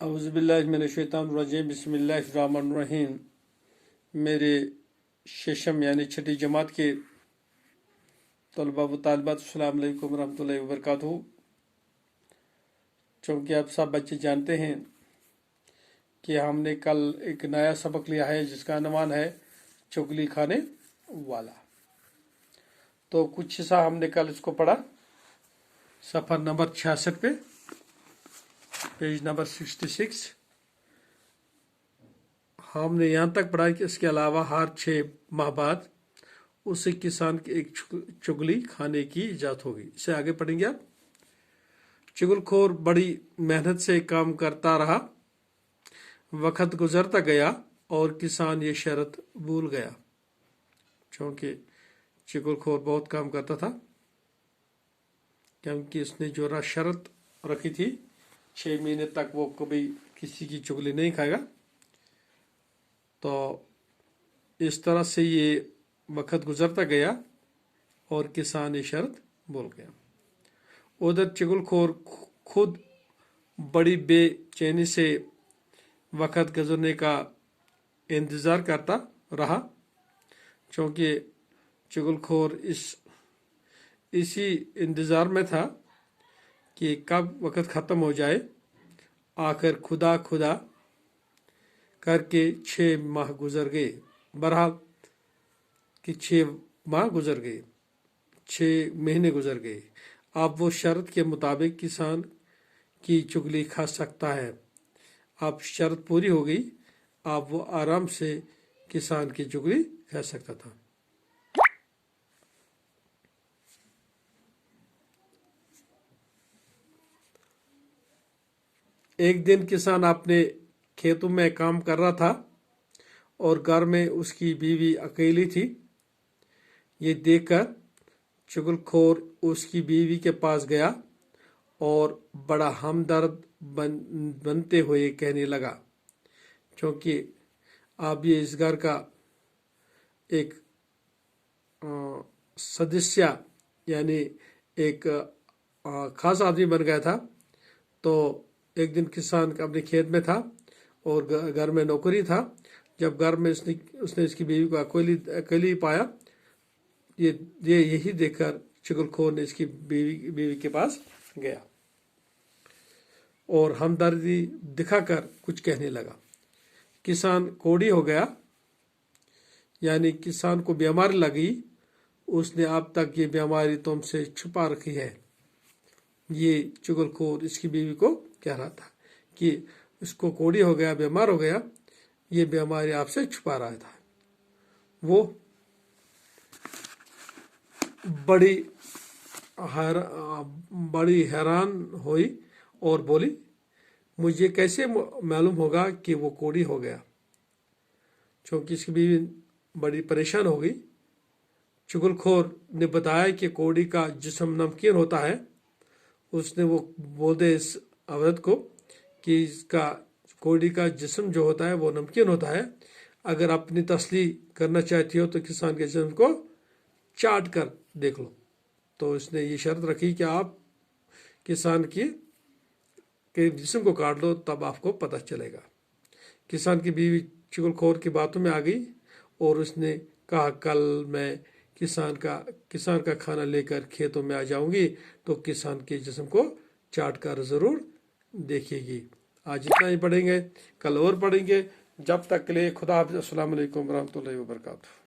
अऊज़ुबिल्लाहिमिनश्शैतानिर्रजीम बिस्मिल्लाहिर्रहमानिर्रहीम। मेरे शेषम यानी छठी जमात के तलबा व तालिबात, अस्सलाम वालेकुम रहमतुल्लाहि व बरकातुहू। चूँकि आप सब बच्चे जानते हैं कि हमने कल एक नया सबक लिया है जिसका अनुमान है चुगली खाने वाला। तो कुछ हिस्सा हमने कल इसको पढ़ा सफ़र नंबर 66 पे, पेज नंबर 66। हमने यहाँ तक पढ़ा कि इसके अलावा हर 6 माह बाद उसे किसान की एक चुगली खाने की इजाज़त होगी। इसे आगे पढ़ेंगे आप। चुगलखोर बड़ी मेहनत से काम करता रहा, वक्त गुजरता गया और किसान ये शर्त भूल गया। क्योंकि चुगलखोर बहुत काम करता था, क्योंकि उसने जो शर्त रखी थी 6 महीने तक वो कभी किसी की चुगली नहीं खाएगा। तो इस तरह से ये वक्त गुजरता गया और किसान ये शर्त भूल गया। उधर चुगलखोर खुद बड़ी बेचैनी से वक्त गुजरने का इंतज़ार करता रहा, क्योंकि चुगलखोर इसी इंतज़ार में था कि कब वक्त ख़त्म हो जाए। आखिर खुदा करके 6 माह गुजर गए। बहरहाल कि 6 माह गुजर गए, 6 महीने गुजर गए। अब वो शर्त के मुताबिक किसान की चुगली खा सकता है। अब शर्त पूरी हो गई, अब वो आराम से किसान की चुगली खा सकता था। एक दिन किसान अपने खेतों में काम कर रहा था और घर में उसकी बीवी अकेली थी। ये देखकर चुगलखोर उसकी बीवी के पास गया और बड़ा हमदर्द बनते हुए कहने लगा, क्योंकि अब ये इस घर का एक सदस्य यानी एक खास आदमी बन गया था। तो एक दिन किसान अपने खेत में था और घर में नौकरी था। जब घर में उसने इसकी बीवी को अकेली पाया, यही देखकर चुगलखोर ने इसकी बीवी के पास गया और हमदर्दी दिखाकर कुछ कहने लगा। किसान कोढ़ी हो गया, यानी किसान को बीमारी लगी। उसने अब तक ये बीमारी तुमसे छुपा रखी है। ये चुगलखोर इसकी बीवी को कह रहा था कि उसको कोढ़ी हो गया, बीमार हो गया, ये बीमारी आपसे छुपा रहा था। वो बड़ी हैरान हुई और बोली, मुझे कैसे मालूम होगा कि वो कोढ़ी हो गया? क्योंकि इसकी बीवी बड़ी परेशान हो गई। चुगलखोर ने बताया कि कोढ़ी का जिस्म नमकीन होता है। उसने वो बोल दे इस औरत को कि इसका कोढ़ी का जिस्म जो होता है वो नमकीन होता है। अगर अपनी तसल्ली करना चाहती हो तो किसान के जिस्म को चाट कर देख लो। तो इसने ये शर्त रखी कि आप किसान के जिस्म को काट लो, तब आपको पता चलेगा। किसान की बीवी चुगलखोर की बातों में आ गई और उसने कहा, कल मैं किसान का खाना लेकर खेतों में आ जाऊंगी तो किसान के जिस्म को चाट कर ज़रूर देखेगी। आज इतना ही पढ़ेंगे, कल और पढ़ेंगे। जब तक के लिए खुदा हाफ़िज़। अस्सलाम वालेकुम रहमतुल्लाहि व बरकातुहू।